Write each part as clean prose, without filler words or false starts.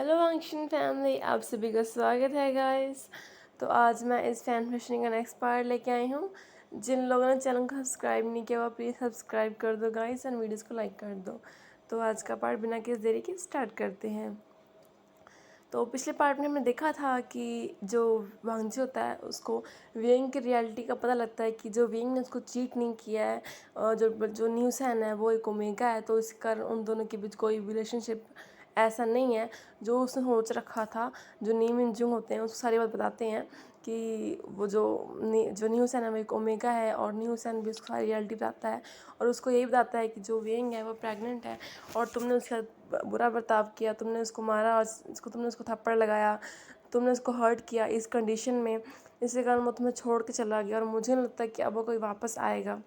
Hello function family, आप सभी का स्वागत है गाइस। तो आज मैं इस फैन फिक्शन का नेक्स्ट पार्ट लेके आई हूँ। जिन लोगों ने चैनल को सब्सक्राइब नहीं किया वो प्लीज़ सब्सक्राइब कर दो गाइस और वीडियोस को लाइक कर दो। तो आज का पार्ट बिना किसी देरी के स्टार्ट करते हैं। तो पिछले पार्ट में हमने देखा था कि जो वांगजी होता है उसको वियंग की रियलिटी का पता लगता है कि जो वियंग ने उसको चीट नहीं किया है और जो जो न्यूसन है वो एक ओमेगा है, तो इस कारण उन दोनों के बीच कोई रिलेशनशिप ऐसा नहीं है जो उसने सोच रखा था। जो नी मिनजुंग होते हैं उसको सारी बात बताते हैं कि वो जो न्यूसन है वो एक ओमेगा है और न्यूसन भी उसको सारी रियलिटी बताता है और उसको यही बताता है कि जो वियंग है वो प्रेग्नेंट है और तुमने उसके साथ बुरा बर्ताव किया, तुमने उसको मारा और तुमने उसको थप्पड़ लगाया, तुमने उसको हर्ट किया इस कंडीशन में, इसी कारण वो तुम्हें छोड़ के चला गया और मुझे नहीं लगता कि अब वो कोई वापस आएगा।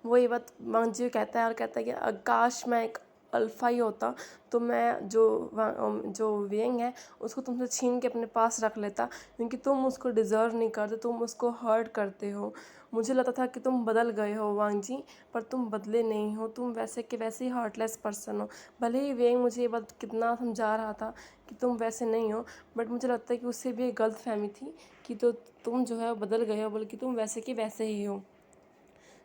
वो ये बात वांगजी कहता है और कहता है कि काश मैं एक अल्फ़ा ही होता तो मैं जो वियंग है उसको तुमसे छीन के अपने पास रख लेता, क्योंकि तुम उसको डिज़र्व नहीं करते, तुम उसको हर्ट करते हो। मुझे लगता था कि तुम बदल गए हो वांगजी, पर तुम बदले नहीं हो, तुम वैसे के वैसे ही हार्टलेस पर्सन हो। भले ही वियंग मुझे ये बात कितना समझा रहा था कि तुम वैसे नहीं हो, बट मुझे लगता है कि उससे भी एक गलत फहमी थी कि तो तुम जो है बदल गए हो, बल्कि तुम वैसे के वैसे ही हो।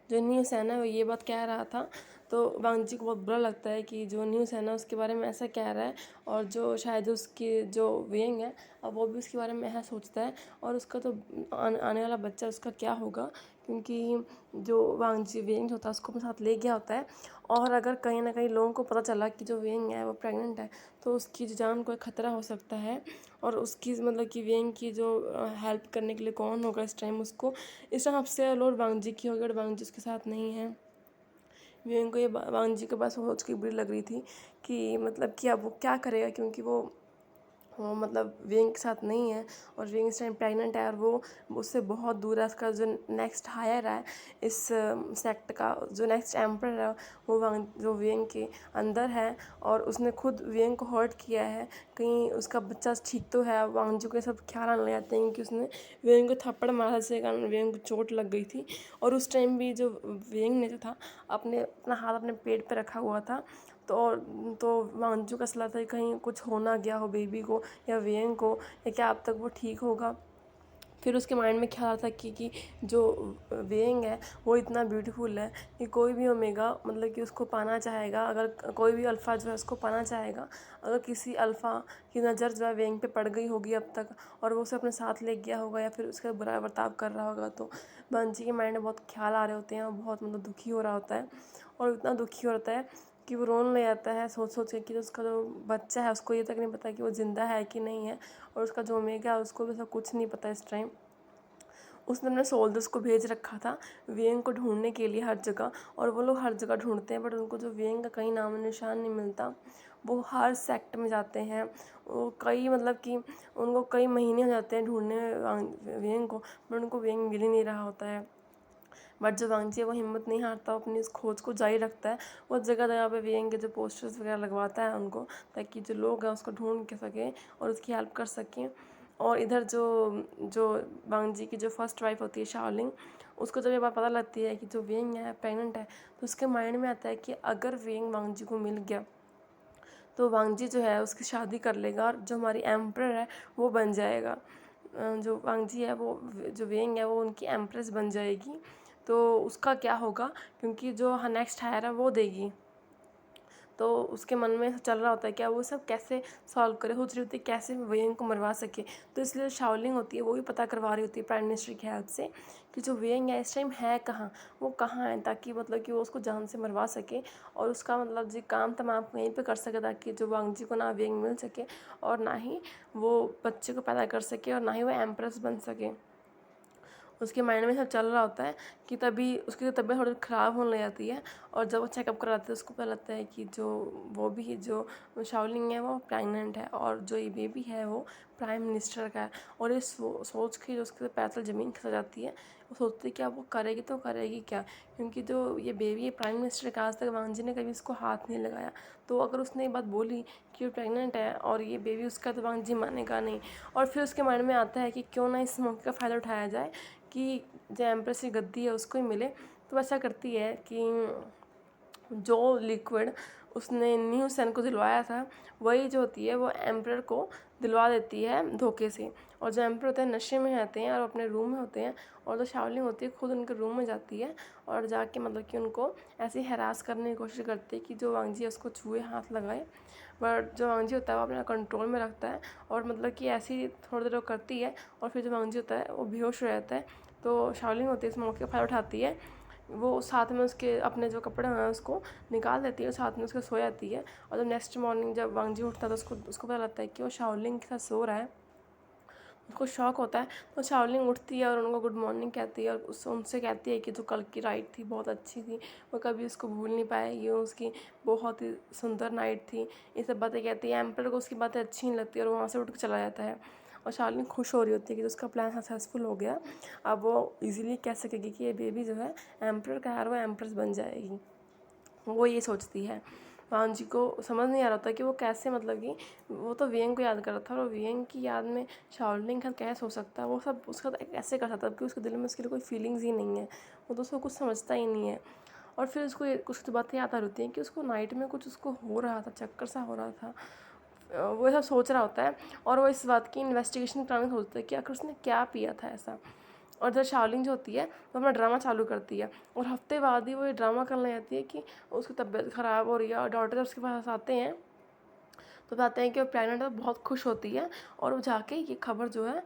जो न्यूज़ है ना वो ये बात कह रहा था, तो वांगजी को बहुत बुरा लगता है कि जो न्यूज़ है ना उसके बारे में ऐसा कह रहा है और जो शायद उसकी जो वियंग है अब वो भी उसके बारे में ऐसा सोचता है और उसका तो आने वाला बच्चा उसका क्या होगा, क्योंकि जो वांगजी वियंग होता है उसको अपने साथ ले गया होता है। और अगर कहीं ना कहीं लोगों को पता चला कि जो वियंग है वो प्रेग्नेंट है तो उसकी जो जान को खतरा हो सकता है और उसकी मतलब कि वियंग की जो हेल्प करने के लिए कौन होगा इस टाइम, उसको इस टाइम सबसे लॉर्ड वांगजी की होगी और वांगजी उसके साथ नहीं है। वियंग को ये वांगजी के पास सोच के बुरी लग रही थी कि मतलब कि अब वो क्या करेगा, क्योंकि वो मतलब वियंग के साथ नहीं है और वियंग इस टाइम प्रेग्नेंट है और वो उससे बहुत दूर है। उसका जो नेक्स्ट हायर है इस सेक्ट का, जो नेक्स्ट एम्पर है वो जो वियंग के अंदर है और उसने खुद वियंग को हर्ट किया है। कहीं उसका बच्चा ठीक तो है, वांगजी को सब ख्याल आने लग जाते हैं क्योंकि उसने वियंग को थप्पड़ मारा जिसके कारण वियंग को चोट लग गई थी। और उस टाइम भी जो वियंग ने जो था अपना हाथ अपने पेट पे रखा हुआ था, तो वांगजू का सलाह था कि कहीं कुछ हो ना गया हो बेबी को या वियंग को, या क्या अब तक वो ठीक होगा। फिर उसके माइंड में ख्याल था कि जो वियंग है वो इतना ब्यूटीफुल है कि कोई भी ओमेगा मतलब कि उसको पाना चाहेगा, अगर कोई भी अल्फ़ा जो है उसको पाना चाहेगा, अगर किसी अल्फ़ा की नज़र जो है वियंग पे पड़ गई होगी अब तक और वो उसे अपने साथ ले गया होगा या फिर उसका बुरा बर्ताव कर रहा होगा, तो बंजी के माइंड में बहुत ख्याल आ रहे होते हैं और बहुत मतलब दुखी हो रहा होता है और इतना दुखी होता है कि वो रोने लग जाता है सोच सोच के कि उसका जो बच्चा है उसको ये तक नहीं पता कि वो ज़िंदा है कि नहीं है और उसका जो ओमेगा है उसको भी ऐसा कुछ नहीं पता इस टाइम। उसने अपने सोल्जर्स को भेज रखा था वियंग को ढूंढने के लिए हर जगह, और वो लोग हर जगह ढूंढते हैं बट उनको जो वियंग का कहीं नाम निशान नहीं मिलता। वो हर सेक्ट में जाते हैं, वो कई मतलब कि उनको कई महीने हो जाते हैं ढूंढने में वियंग को, बट उनको वियंग मिल ही नहीं रहा होता है। बट जो वांगजी है वो हिम्मत नहीं हारता, अपनी इस खोज को जारी रखता है। वो जगह जगह पे वियंग के जो पोस्टर्स वगैरह लगवाता है उनको, ताकि जो लोग हैं उसको ढूंढ के सकें और उसकी हेल्प कर सकें। और इधर जो जो वांगजी की जो फर्स्ट वाइफ होती है शाओलिंग, उसको जब ये बात पता लगती है कि जो वियंग है प्रेग्नेंट है, तो उसके माइंड में आता है कि अगर वियंग वांगजी को मिल गया तो वांगजी जो है उसकी शादी कर लेगा और जो हमारी एम्प्रर है वो बन जाएगा। जो वांगजी है वो जो वियंग है वो उनकी एम्प्रेस बन जाएगी। तो उसका क्या होगा, क्योंकि जो नेक्स्ट हायर है वो देगी, तो उसके मन में चल रहा होता है क्या वो सब कैसे सॉल्व करे, सोच रही होती है कैसे वियंग को मरवा सके। तो इसलिए शाओलिंग होती है वो भी पता करवा रही होती है प्राइम मिनिस्टर की हेल्प से कि जो वियंग है इस टाइम है कहाँ, वो कहाँ है, ताकि मतलब कि वो उसको जान से मरवा सके और उसका मतलब जी काम तमाम यहीं पे कर सके, ताकि जो वांगजी को ना वियंग मिल सके और ना ही वो बच्चे को पैदा कर सके और ना ही वो एम्प्रेस बन सके। उसके माइंड में सब चल रहा होता है कि तभी उसकी तबीयत थोड़ी ख़राब होने लग जाती है और जब वो चेकअप कराते हैं उसको पता लगता है कि जो वो भी जो शाओलिंग है वो प्रेग्नेंट है और जो ये बेबी है वो प्राइम मिनिस्टर का है। और ये सोच के जो उसके पैर ज़मीन खिसक जाती है, वो सोचती है कि अब वो करेगी तो करेगी क्या, क्योंकि जो ये बेबी है प्राइम मिनिस्टर का, आज तक वांगजी ने कभी इसको हाथ नहीं लगाया। तो अगर उसने ये बात बोली कि वो प्रेग्नेंट है और ये बेबी उसका, तो वांगजी मानेगा नहीं। और फिर उसके माइंड में आता है कि क्यों ना इस मौके का फ़ायदा उठाया जाए कि जो एम्प्रेस की गद्दी है उसको ही मिले। तो ऐसा करती है कि जो लिक्विड उसने न्यू सन को दिलवाया था वही जो होती है वो एम्परर को दिलवा देती है धोखे से। और जो एम्परर होते हैं नशे में रहते हैं और अपने रूम में होते हैं, और जो शाओलिंग होती है खुद उनके रूम में जाती है और जाके मतलब कि उनको ऐसे हैरास करने की कोशिश करती है कि जो वांगजी उसको छुए, हाथ लगाए। बट जो वांगजी होता है वो अपना कंट्रोल में रखता है और मतलब कि ऐसी थोड़ी देर करती है और फिर जो वांगजी होता है वो बेहोश हो जाता है। तो शाओलिंग होती है इस मौके पर फायदा उठाती है, वो साथ में उसके अपने जो कपड़े हैं उसको निकाल देती है और साथ में उसके सो जाती है। और जब नेक्स्ट मॉर्निंग जब वांगजी उठता है तो उसको पता लगता है कि वो शाओलिंग के साथ सो रहा है। उसको शौक होता है तो शाओलिंग उठती है और उनको गुड मॉर्निंग कहती है और उनसे कहती है कि जो कल की राइड थी बहुत अच्छी थी, वो कभी उसको भूल नहीं पाएगी, उसकी बहुत ही सुंदर नाइट थी। ये सब बातें कहती है। एम्पर को उसकी बातें अच्छी नहीं लगती और वहाँ से उठ के चला जाता है। और शाओलिंग खुश हो रही होती है कि उसका प्लान सक्सेसफुल हो गया। अब वो इजीली कह सकेगी कि ये बेबी जो है एम्पर का है और वो एम्प्रेस बन जाएगी, वो ये सोचती है। वांजी को समझ नहीं आ रहा था कि वो कैसे, मतलब कि वो तो वियंग को याद कर रहा था और वियंग की याद में शाओलिंग का कैसे हो सकता है, वो सब उसका कैसे कर सकता है कि उसके दिल में उसके लिए कोई फीलिंग्स ही नहीं है, वो तो उसको कुछ समझता ही नहीं है। और फिर उसको कुछ बातें याद आ रही हैं कि उसको नाइट में कुछ उसको हो रहा था, चक्कर सा हो रहा था, वो सब सोच रहा होता है और वो इस बात की इन्वेस्टिगेशन कराने सोचता है कि आखिर उसने क्या पिया था ऐसा। और जब शाओलिंग जो होती है वो अपना ड्रामा चालू करती है और हफ्ते बाद ही वो ये ड्रामा करने जाती है कि उसकी तबीयत ख़राब हो रही है। और डॉक्टर जब उसके पास आते हैं तो बताते हैं कि वो प्रेग्नेंट है, बहुत खुश होती है और वो जाके ये खबर जो है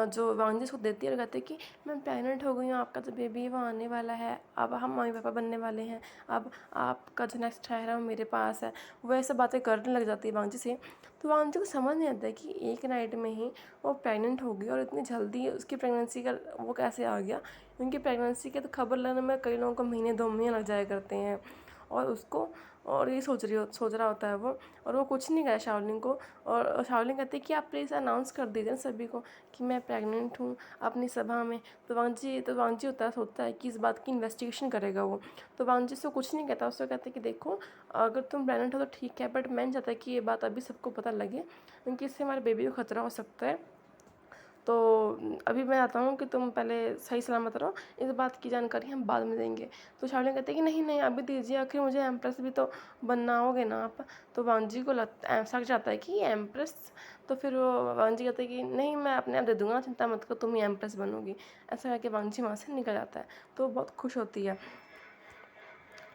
जो वांजी उसको देती है और कहते हैं कि मैं प्रेग्नेंट हो गई हूँ, आपका जो बेबी है वो आने वाला है, अब हम मम्मी पापा बनने वाले हैं, अब आपका जो नेक्स्ट है वो मेरे पास है। वो ऐसे बातें करने लग जाती है वांजी से। तो वांजी को समझ नहीं आता है कि एक नाइट में ही वो प्रेग्नेंट हो गई और इतनी जल्दी उसकी प्रेगनेंसी का वो कैसे आ गया। उनकी प्रेगनेंसी की तो खबर लगने में कई लोगों को महीने 2 महीने लग जाया करते हैं। और उसको और ये सोच रहा होता है वो, और वो कुछ नहीं कहा शाओलिंग को। और शाओलिंग कहती है कि आप प्लीज़ अनाउंस कर दीजिए सभी को कि मैं प्रेग्नेंट हूँ अपनी सभा में। तो वांजी होता है, सोचता है कि इस बात की इन्वेस्टिगेशन करेगा वो। तो वांजी से कुछ नहीं कहता, उससे कहता है कि देखो अगर तुम प्रेग्नेंट हो तो ठीक है, बट मैं नहीं चाहता कि ये बात अभी सबको पता लगे क्योंकि इससे हमारे बेबी को खतरा हो सकता है। तो अभी मैं आता हूँ कि तुम पहले सही सलामत रहो, इस बात की जानकारी हम बाद में देंगे। तो शाओलिंग कहते हैं कि नहीं नहीं अभी दीजिए, आखिर मुझे एम्प्रेस भी तो बनना होगे ना आप। तो वांजी को शक जाता है कि एम्प्रेस, तो फिर वो वांजी कहते हैं कि नहीं मैं अपने आप दे दूँगा, चिंता मत करो तुम ही एम्प्रेस बनोगी। ऐसा करके वांजी वहाँ से निकल जाता है। तो बहुत खुश होती है।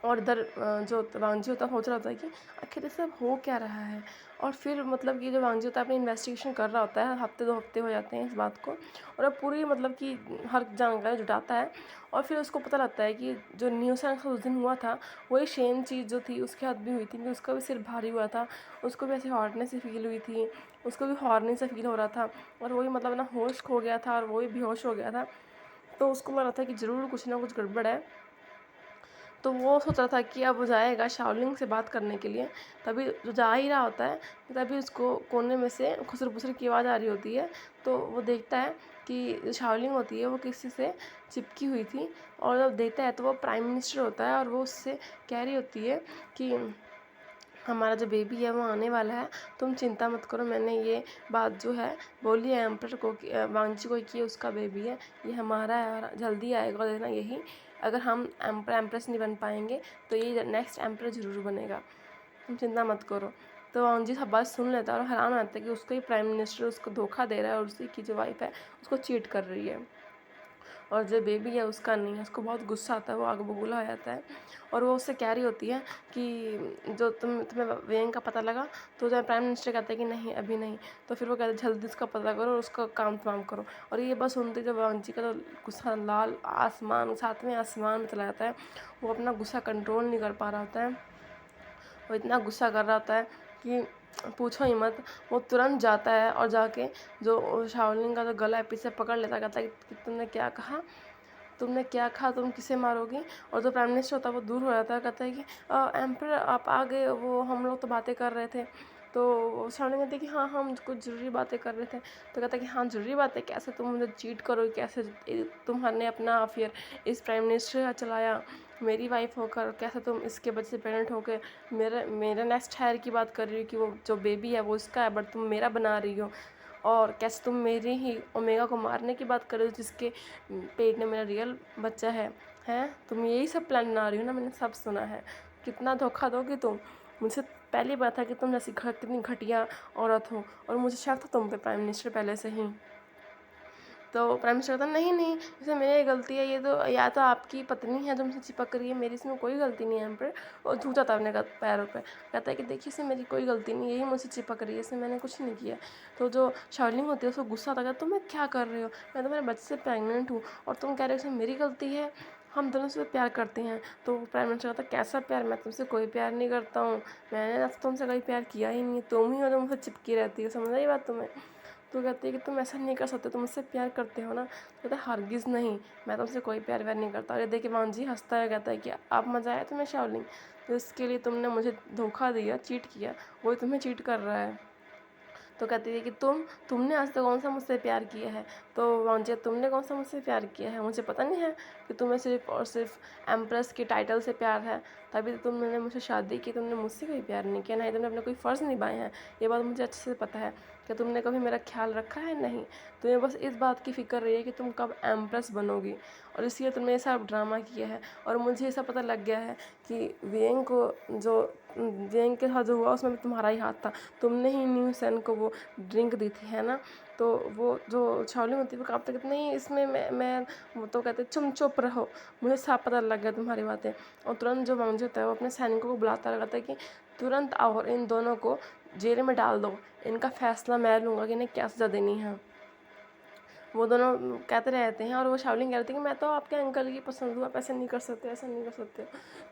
और इधर जो वांजी होता है सोच रहा होता है कि आखिर ये सब हो क्या रहा है। और फिर मतलब कि जो वांजी होता है अपनी इन्वेस्टिगेशन कर रहा होता है, हफ्ते 2 हफ्ते हो जाते हैं इस बात को, और अब पूरी मतलब कि हर जानकारी जुटाता है। और फिर उसको पता लगता है कि जो न्यूसेंस उस दिन हुआ था वही सेम चीज़ जो थी उसके हाथ भी हुई थी, कि उसका भी सिर भारी हुआ था, उसको भी ऐसे हॉटनेस सी फील हुई थी, उसको भी हॉर्नी सा फील हो रहा था और वही मतलब ना होश खो गया था और वही बेहोश हो गया था। तो उसको लग रहा था कि ज़रूर कुछ ना कुछ गड़बड़ है। तो वो सोच रहा था कि अब वो जाएगा शाओलिंग से बात करने के लिए। तभी जो जा ही रहा होता है तभी उसको कोने में से खुसर-फुसर की आवाज़ आ रही होती है। तो वो देखता है कि शाओलिंग होती है वो किसी से चिपकी हुई थी, और जब देखता है तो वो प्राइम मिनिस्टर होता है और वो उससे कह रही होती है कि हमारा जो बेबी है वो आने वाला है, तुम चिंता मत करो, मैंने ये बात जो है बोली है एम्परर को कि वांजी को कि उसका बेबी है, ये हमारा है और जल्दी आएगा, और देना यही अगर हम एम्प्रेस नहीं बन पाएंगे तो ये नेक्स्ट एम्परर ज़रूर बनेगा, तुम चिंता मत करो। तो वांजी सब बात सुन लेता है और हैरान आता है कि उसको ही प्राइम मिनिस्टर उसको धोखा दे रहा है और उसी की जो वाइफ है उसको चीट कर रही है, और जो बेबी है उसका नहीं है। उसको बहुत गुस्सा आता है, वो आग बबूला हो जाता है और वो उससे कह रही होती है कि जो तुम्हें वेंग का पता लगा। तो जब प्राइम मिनिस्टर कहते हैं कि नहीं अभी नहीं, तो फिर वो कहते हैं जल्दी उसका पता करो और उसका काम तमाम करो। और ये बस सुनते जब वांची का तो गुस्सा लाल आसमान, सातवें आसमान में चला जाता है। वो अपना गुस्सा कंट्रोल नहीं कर पा रहा होता है, वो इतना गुस्सा कर रहा होता है कि पूछो ही मत। वो तुरंत जाता है और जाके जो शाओलिंग का जो गला है पीछे पकड़ लेता है, कहता है कि तुमने क्या कहा, तुमने क्या कहा, तुम किसे मारोगी। और जो प्राइम मिनिस्टर होता है वो दूर हो जाता है, कहता है कि एम्पर आप आ गए, वो हम लोग तो बातें कर रहे थे। तो शाओलिंग कहती है कि हाँ हम कुछ ज़रूरी बातें कर रहे थे। तो कहता है कि हाँ ज़रूरी बातें कैसे, तुम मुझे चीट करोगे कैसे, तुम्हारे अपना अफेयर इस प्राइम मिनिस्टर का चलाया मेरी वाइफ होकर, कैसे तुम इसके बच्चे से प्रेग्नेंट होकर मेरे मेरे नेक्स्ट हायर की बात कर रही हो कि वो जो बेबी है वो इसका है बट तुम मेरा बना रही हो। और कैसे तुम मेरी ही ओमेगा को मारने की बात कर रहे हो जिसके पेट में मेरा रियल बच्चा है है, तुम यही सब प्लान बना रही हो ना, मैंने सब सुना है। कितना धोखा दोगी तुम? मुझसे पहले ही पता था कि तुम जैसी कितनी घटिया औरत हो, और मुझे शक था तुम पे प्राइम मिनिस्टर पहले से ही। तो प्राइम मिनिस्टर कहता नहीं नहीं, इसमें मेरी गलती है, ये तो या तो आपकी पत्नी है जो मुझसे चिपक रही है, मेरी इसमें कोई गलती नहीं है एम्पर। और झूठा था अपने पैरों पे, कहता है कि देखिए इसमें मेरी कोई गलती नहीं है, यही मुझसे चिपक रही है, इसमें मैंने कुछ नहीं किया। तो जो शार्लिन होती है उसको गुस्सा आता है, तुम मैं क्या कर रहे हो, मैं तुम्हारे बच्चे से प्रेगनेंट हूँ और तुम कह रहे हो इसमें मेरी गलती है, हम दोनों से प्यार करते हैं। तो प्राइम मिनिस्टर कहता कैसा प्यार, मैं तुमसे कोई प्यार नहीं करता हूँ, मैंने तुमसे कभी प्यार किया ही नहीं, तुम ही हो जो मुझसे चिपकी रहती हो, समझ आई बात तुम्हें? तो कहती है कि तुम ऐसा नहीं कर सकते, तुम मुझसे प्यार करते हो ना? कहता है हरगिज़ नहीं, मैं तुमसे कोई प्यार व्यार नहीं करता। और ये देखिए वांजी हंसता है, कहता है कि आप मज़ा आया तुम्हें शाओलिंग, तो इसके लिए तुमने मुझे धोखा दिया, चीट किया, वही तुम्हें चीट कर रहा है। तो कहती है कि तुमने आज तक कौन सा मुझसे प्यार किया है? तो वांजिया तुमने कौन सा मुझसे प्यार किया है? मुझे पता नहीं है कि तुम्हें सिर्फ और सिर्फ एम्प्रेस के टाइटल से प्यार है, तभी तो तुमने मुझसे शादी की, तुमने मुझसे कोई प्यार नहीं किया, नहीं तुमने अपने कोई फ़र्ज़ निभाए हैं, ये बात मुझे अच्छे से पता है। कि तुमने कभी मेरा ख्याल रखा है? नहीं, तुम्हें बस इस बात की फ़िक्र रही है कि तुम कब एम्प्रेस बनोगी, और इसलिए तुमने ये सब ड्रामा किया है। और मुझे ऐसा पता लग गया है कि वियेंग के साथ जो हुआ उसमें भी तुम्हारा ही हाथ था, तुमने ही न्यू सेन को वो ड्रिंक दी थी, है ना? तो वो जो शाओलिन होती है वो काँपते कहते नहीं इसमें मैं वो तो कहते चुप रहो, मुझे साफ पता लग गया तुम्हारी बातें। और तुरंत जो वांग होता है वो अपने सैनिकों को बुलाता रहता है कि तुरंत आओ और इन दोनों को जेल में डाल दो, इनका फैसला मैं लूँगा कि इन्हें क्या सज़ा देनी है। वो दोनों कहते रहते हैं, और वो शाओलिन कहती है कि मैं तो आपके अंकल की पसंद हूँ, आप ऐसा नहीं कर सकते, ऐसा नहीं कर सकते।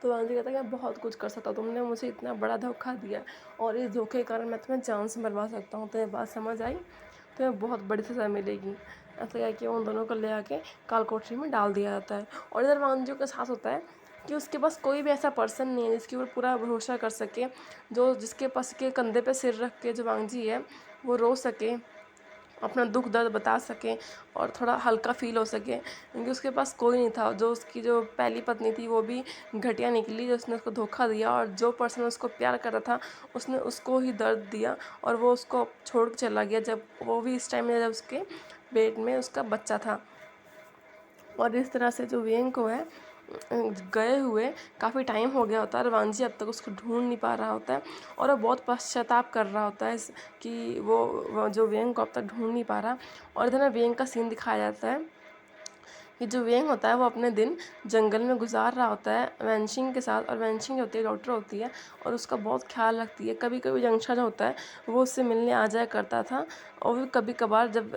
तो वांग कहता है कि मैं बहुत कुछ कर सकता हूँ, तुमने मुझे इतना बड़ा धोखा दिया, और इस धोखे के कारण मैं तुम्हें जान से मरवा सकता हूँ। तो ये बात समझ आई? तुम्हें बहुत बड़ी सज़ा मिलेगी। ऐसा कह के उन दोनों को ले आके काल कोठरी में डाल दिया जाता है। और इधर वांजियो के साथ होता है कि उसके पास कोई भी ऐसा पर्सन नहीं है जिसके ऊपर पूरा भरोसा कर सके, जो जिसके पास के कंधे पे सिर रख के जो वांगजी है वो रो सके, अपना दुख दर्द बता सके और थोड़ा हल्का फील हो सके, क्योंकि उसके पास कोई नहीं था। जो उसकी जो पहली पत्नी थी वो भी घटिया निकली, जिसने उसको धोखा दिया, और जो पर्सन उसको प्यार करता था उसने उसको ही दर्द दिया, और वो उसको छोड़ के चला गया, जब वो भी इस टाइम में जब उसके पेट में उसका बच्चा था। और इस तरह से जो वेंग को है गए हुए काफ़ी टाइम हो गया होता है, और वांजी अब तक उसको ढूंढ नहीं पा रहा होता है, और वो बहुत पश्चाताप कर रहा होता है कि वो जो वेंग को अब तक ढूंढ नहीं पा रहा। और इधर ना वेंग का सीन दिखाया जाता है कि जो वेंग होता है वो अपने दिन जंगल में गुजार रहा होता है वैनशिंग के साथ, और वैनशिंग जो होती है डॉक्टर होती है और उसका बहुत ख्याल रखती है। कभी कभी जंक्शा जो होता है वो उससे मिलने आ जाया करता था, और भी कभी कभार जब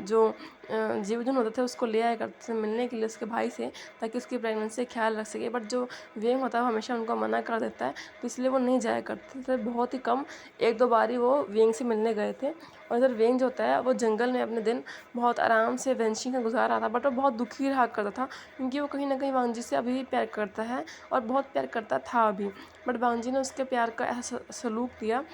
जो जीवजन होते थे उसको ले आया करते थे मिलने के लिए उसके भाई से, ताकि उसकी प्रेगनेंसी का ख्याल रख सके। बट जो वेंग होता है वो हमेशा उनको मना कर देता है, तो इसलिए वो नहीं जाया करते थे। बहुत ही कम एक दो बार ही वो वेंग से मिलने गए थे। और इधर वेंग जो होता है वो जंगल में अपने दिन बहुत आराम से वैनशिंग का गुजार रहा था, बट वो बहुत दुखी रहा करता था, क्योंकि वो कहीं ना कहीं वांगजी से अभी भी प्यार करता है, और बहुत प्यार करता था अभी। बट वांगजी ने उसके प्यार का ऐसा सलूक दिया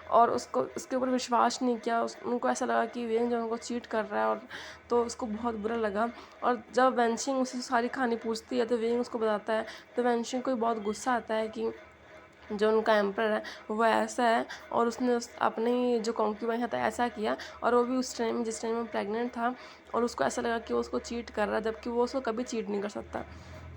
और उसको उसके ऊपर विश्वास नहीं किया। उनको ऐसा लगा कि वेंग जो उनको चीट कर रहा है, और तो उसको बहुत बुरा लगा। और जब वैनशिंग उसे सारी कहानी पूछती है तो वेंग उसको बताता है, तो वैनशिंग को बहुत गुस्सा आता है कि जो उनका एम्पर है वो ऐसा है, और उसने अपनी जो कॉन्क्यूबाइन था ऐसा किया, और वो भी उस टाइम जिस टाइम वो प्रेग्नेंट था, और उसको ऐसा लगा कि वो उसको चीट कर रहा है, जबकि वो उसको कभी चीट नहीं कर सकता।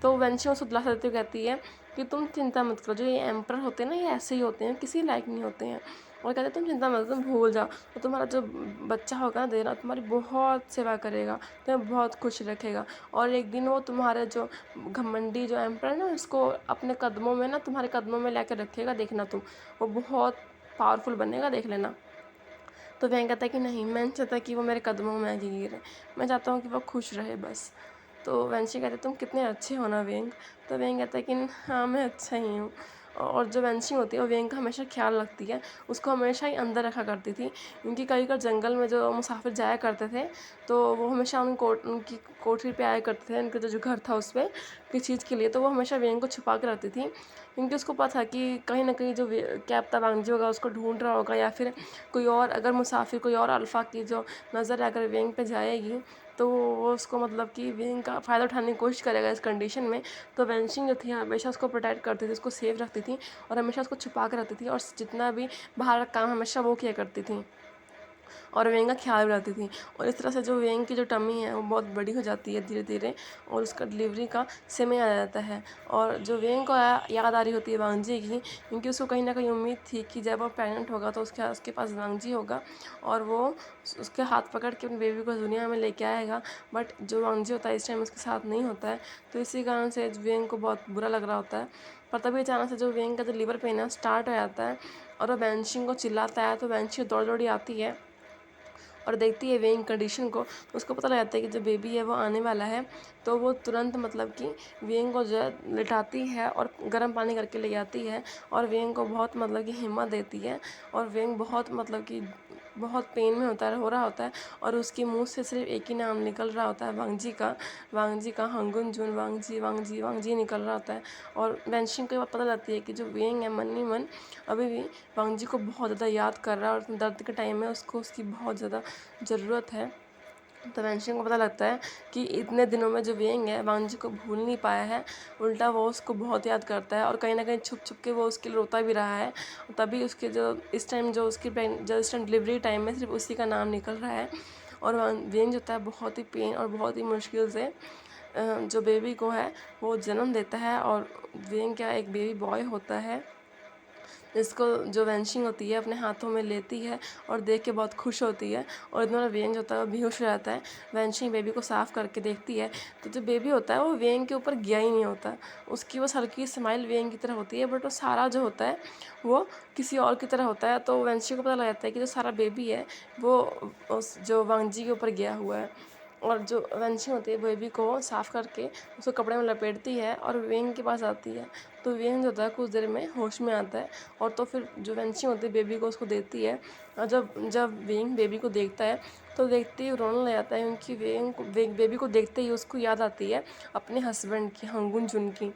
तो वेंशिंग उसको दिलासा देती हुई कहती है कि तुम चिंता मत करो, जो ये एम्पर होते हैं ना ये ऐसे ही होते हैं, किसी लायक नहीं होते हैं। और कहते तुम चिंता मत करो, तुम भूल जाओ, तो तुम्हारा जो बच्चा होगा ना देना तुम्हारी बहुत सेवा करेगा, तुम्हें बहुत खुश रखेगा, और एक दिन वो तुम्हारे जो घमंडी जो एम्पर है ना उसको अपने कदमों में ना तुम्हारे कदमों में लेकर रखेगा, देखना तुम, वो बहुत पावरफुल बनेगा, देख लेना। तो वह कहता है कि नहीं, मैं नहीं चाहता कि वो मेरे कदमों में आके गिरे, मैं चाहता हूँ कि वो खुश रहे बस। तो वंशी कहते तुम कितने अच्छे हो ना वेंग। तो वेंग कहता है कि हाँ मैं अच्छा ही हूँ। और जो वंशी होती है वो वेंग का हमेशा ख्याल रखती है, उसको हमेशा ही अंदर रखा करती थी, क्योंकि कई बार जंगल में जो मुसाफिर जाया करते थे तो वो हमेशा उनकी कोठरी पे आया करते थे, उनका जो घर था उस पर किसी चीज़ के लिए, तो वो हमेशा वेंग को छुपा के रखती थी, क्योंकि उसको पता था कि कहीं ना कहीं जो कैप्ता वांगजी होगा उसको ढूंढ रहा होगा, या फिर कोई और अगर मुसाफिर कोई और अल्फ़ा की जो नज़र अगर वेंग पे जाएगी तो वो उसको मतलब कि वेंग का फ़ायदा उठाने की कोशिश करेगा इस कंडीशन में। तो वेंशिंग जो थी हमेशा उसको प्रोटेक्ट करती थी, उसको सेफ रखती थी, और हमेशा उसको छुपा कर रखती थी, और जितना भी बाहर का काम हमेशा वो किया करती थी। और वेंग का ख्याल भी रखती थी। और इस तरह से जो वेंग की जो टमी है वो बहुत बड़ी हो जाती है धीरे धीरे, और उसका डिलीवरी का समय आ जाता है। और जो वेंग को याद आ रही होती है वांगजी की, क्योंकि उसको कहीं ना कहीं उम्मीद थी कि जब वो प्रेग्नेंट होगा तो उसके पास वांगजी होगा और वो उसके हाथ पकड़ के अपने बेबी को दुनिया में लेके आएगा। बट जो वांगजी होता है इस टाइम उसके साथ नहीं होता है, तो इसी कारण से वेंग को बहुत बुरा लग रहा होता है। पर तभी अचानक से जो वेंग का जो लीवर पेन है स्टार्ट हो जाता है और वो वेंशिंग को चिल्लाता है। तो वेंशिंग दौड़ दौड़ी आती है और देखती है वेंग कंडीशन को, तो उसको पता लग जाता है कि जो बेबी है वो आने वाला है। तो वो तुरंत मतलब कि वेंग को जो है लिटाती है और गर्म पानी करके ले जाती है और वेंग को बहुत मतलब कि हिम्मत देती है। और वेंग बहुत मतलब कि बहुत पेन में हो रहा होता है और उसके मुंह से सिर्फ एक ही नाम निकल रहा होता है, वांगजी का हंगुन जुन वांगजी वांगजी वांगजी निकल रहा होता है। और वेंशिंग को ये बात पता लगती है कि जो वेंग है मन ही मन अभी भी वांगजी को बहुत ज़्यादा याद कर रहा है और दर्द के टाइम में उसको उसकी बहुत ज़्यादा ज़रूरत है। तो वेंशिंग को पता लगता है कि इतने दिनों में जो वेंग है वांगजी को भूल नहीं पाया है, उल्टा वो उसको बहुत याद करता है और कहीं ना कहीं छुप छुप के वो उसके लिए रोता भी रहा है। तभी उसके जो इस टाइम जो उसकी जो इस टाइम डिलीवरी टाइम में सिर्फ उसी का नाम निकल रहा है। और वेंग जो होता है बहुत ही पेन और बहुत ही मुश्किल से जो बेबी को है वो जन्म देता है। और वेंग क्या एक बेबी बॉय होता है जिसको जो वेंशिंग होती है अपने हाथों में लेती है और देख के बहुत खुश होती है। और इतना वेंग होता है वो बेहोश हो जाता है। वेंशिंग बेबी को साफ़ करके देखती है तो जो बेबी होता है वो वेंग के ऊपर गया ही नहीं होता। उसकी बस हल्की स्माइल वेंग की तरह होती है, बट वो सारा जो होता है वो किसी और की तरह होता है। तो वेंशिंग को पता लग जाता है कि जो सारा बेबी है वो उस जो वांगजी के ऊपर गया हुआ है। और जो वेंशिंग होती है बेबी को साफ़ करके उसको कपड़े में लपेटती है और वेंग के पास आती है। तो वेंग जो होता है कुछ देर में होश में आता है और तो फिर जो वेंशिंग होती है बेबी को उसको देती है। और जब जब वेंग बेबी को देखता है तो देखते ही रोने लग जाता है, क्योंकि वेंग बेबी को देखते ही उसको याद आती है अपने हस्बैंड की, हंगुन जुन की,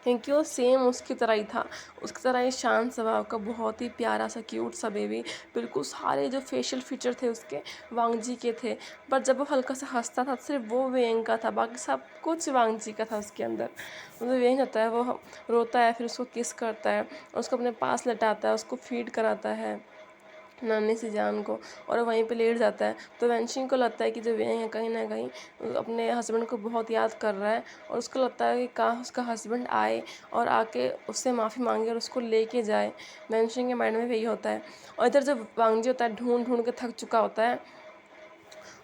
क्योंकि वो सेम उसकी तरह ही था। उसकी तरह ही शांत स्वभाव का बहुत ही प्यारा सा क्यूट सा बेबी, बिल्कुल सारे जो फेशियल फीचर थे उसके वांगजी के थे। पर जब वो हल्का सा हंसता था सिर्फ वो वेंग का था, बाकी सब कुछ वांगजी का था उसके अंदर। मतलब वेंग होता है वो रोता है फिर उसको किस करता है और उसको अपने पास लटाता है, उसको फीड कराता है नानी सी जान को, और वहीं पे लेट जाता है। तो वेंशिंग को लगता है कि जो वेंग है कहीं ना कहीं अपने हस्बैंड को बहुत याद कर रहा है और उसको लगता है कि काश उसका हस्बैंड आए और आके उससे माफ़ी मांगे और उसको लेके जाए। वेंशिंग के माइंड में यही होता है। और इधर जब वांगजी होता है ढूंढ ढूंढ के थक चुका होता है,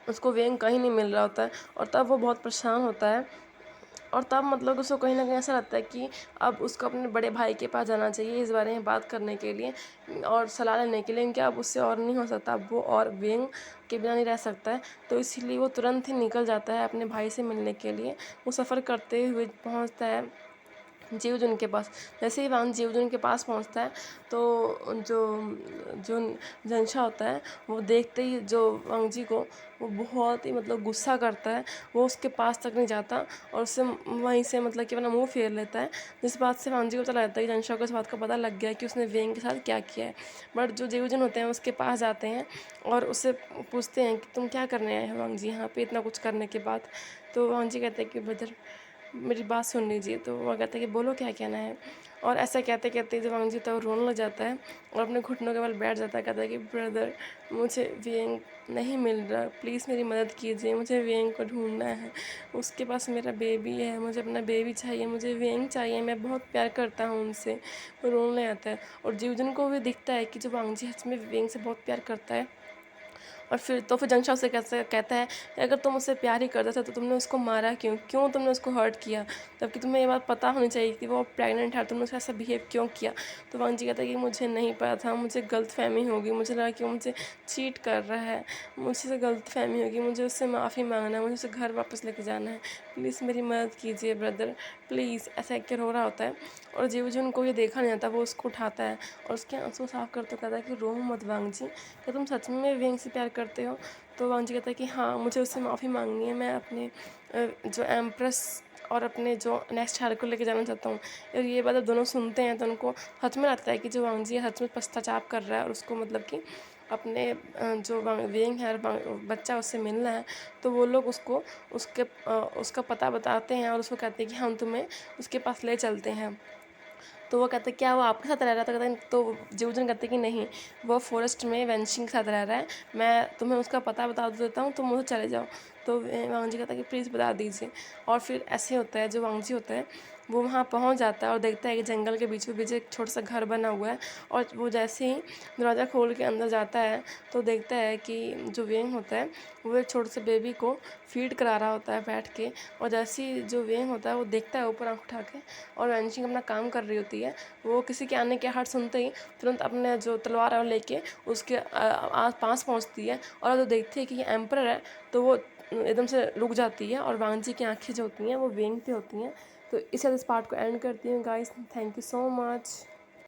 उसको वेंग कहीं नहीं मिल रहा होता है और तब वो बहुत परेशान होता है। और तब मतलब उसको कहीं ना कहीं ऐसा लगता है कि अब उसको अपने बड़े भाई के पास जाना चाहिए इस बारे में बात करने के लिए और सलाह लेने के लिए, क्योंकि अब उससे और नहीं हो सकता, अब वो और वेंग के बिना नहीं रह सकता है। तो इसीलिए वो तुरंत ही निकल जाता है अपने भाई से मिलने के लिए। वो सफ़र करते हुए पहुंचता है जीवजुन के पास। जैसे ही वांग जीवजुन के पास पहुंचता है तो जो जो जनशा होता है वो देखते ही जो वांगजी को वो बहुत ही मतलब गुस्सा करता है। वो उसके पास तक नहीं जाता और उससे वहीं से मतलब कि अपना मुंह फेर लेता है, जिस बात से वांगजी को पता लगता है कि जनशा को इस बात का पता लग गया है कि उसने वेंग के साथ क्या किया है। बट जो जीवजुन होते हैं उसके पास जाते हैं और उससे पूछते हैं कि तुम क्या करने आए हो वांगजी यहाँ पे इतना कुछ करने के बाद। तो वांगजी कहते हैं कि ब्रदर मेरी बात सुन लीजिए। तो वो कहता है कि बोलो क्या कहना है। और ऐसा कहते कहते जब वांगजी तो रोने लग जाता है और अपने घुटनों के बल बैठ जाता है। कहता है कि ब्रदर मुझे वेंग नहीं मिल रहा, प्लीज़ मेरी मदद कीजिए, मुझे वेंग को ढूंढना है, उसके पास मेरा बेबी है, मुझे अपना बेबी चाहिए, मुझे वेंग चाहिए, मैं बहुत प्यार करता हूँ उनसे। वो रोने आता है और जीवजन को भी दिखता है कि जो वांगजी सच में वेंग से बहुत प्यार करता है। और फिर जंगशा उससे कैसे कहता है कि अगर तुम उससे प्यार ही करते थे तो तुमने उसको मारा क्यों, क्यों तुमने उसको हर्ट किया, जबकि तुम्हें ये बात पता होनी चाहिए कि वो प्रेग्नेंट है, तुमने उसके ऐसा बिहेव क्यों किया। तो वांगजी कहता है कि मुझे नहीं पता था, मुझे गलतफहमी होगी, मुझे लगा कि वो मुझे चीट कर रहा है, मुझसे गलतफहमी होगी, मुझे उससे माफ़ी मांगना है, मुझे उसे घर वापस लेके जाना है, प्लीज़ मेरी मदद कीजिए ब्रदर प्लीज़। ऐसा एक रो रहा होता है और जीवजुन को ये देखा नहीं जाता, वो उसको उठाता है और उसके आंसू साफ करते कहता है कि रो मत वांगजी, क्या तुम सच में वेंग से प्यार करते हो। तो वांगजी कहता है कि हाँ मुझे उससे माफ़ी मांगनी है, मैं अपने जो एम्प्रेस और अपने जो नेक्स्ट चाइल्ड को लेके जाना चाहता हूँ। और ये बात दोनों सुनते हैं तो उनको सच में लगता है कि जो वांगजी है सच में पश्चाताप कर रहा है और उसको मतलब कि अपने जो वेंग है बच्चा उससे मिलना है। तो वो लोग उसको उसका पता बताते हैं और उसको कहते हैं कि हम तुम्हें उसके पास ले चलते हैं। तो वो कहते क्या वो आपके साथ रह रहा था, कहते हैं तो जिवजन कहते कि नहीं वो फॉरेस्ट में वेंशिंग के साथ रह रहा है, मैं तुम्हें उसका पता बता देता हूँ, तुम उसे चले जाओ। तो वांगजी कहता है कि प्लीज़ बता दीजिए। और फिर ऐसे होता है, जो वांगजी होता है वो वहाँ पहुँच जाता है और देखता है कि जंगल के बीचों बीच एक छोटा सा घर बना हुआ है। और वो जैसे ही दरवाज़ा खोल के अंदर जाता है तो देखता है कि जो वेंग होता है वो एक छोटे से बेबी को फीड करा रहा होता है बैठ के। और जैसे ही जो वेंग होता है वो देखता है ऊपर आँख उठा के, और वेंशिंग अपना काम कर रही होती है। वो किसी के आने के हट सुनते ही तुरंत अपने जो तलवार है वो लेके उसके पास पहुँचती है। और जो देखती है कि ये एम्पर है तो वो एकदम से रुक जाती है, और वांगजी की आँखें जो होती हैं वो वेंग पे होती हैं। तो इस पार्ट को एंड करती हूँ guys. Thank you so much.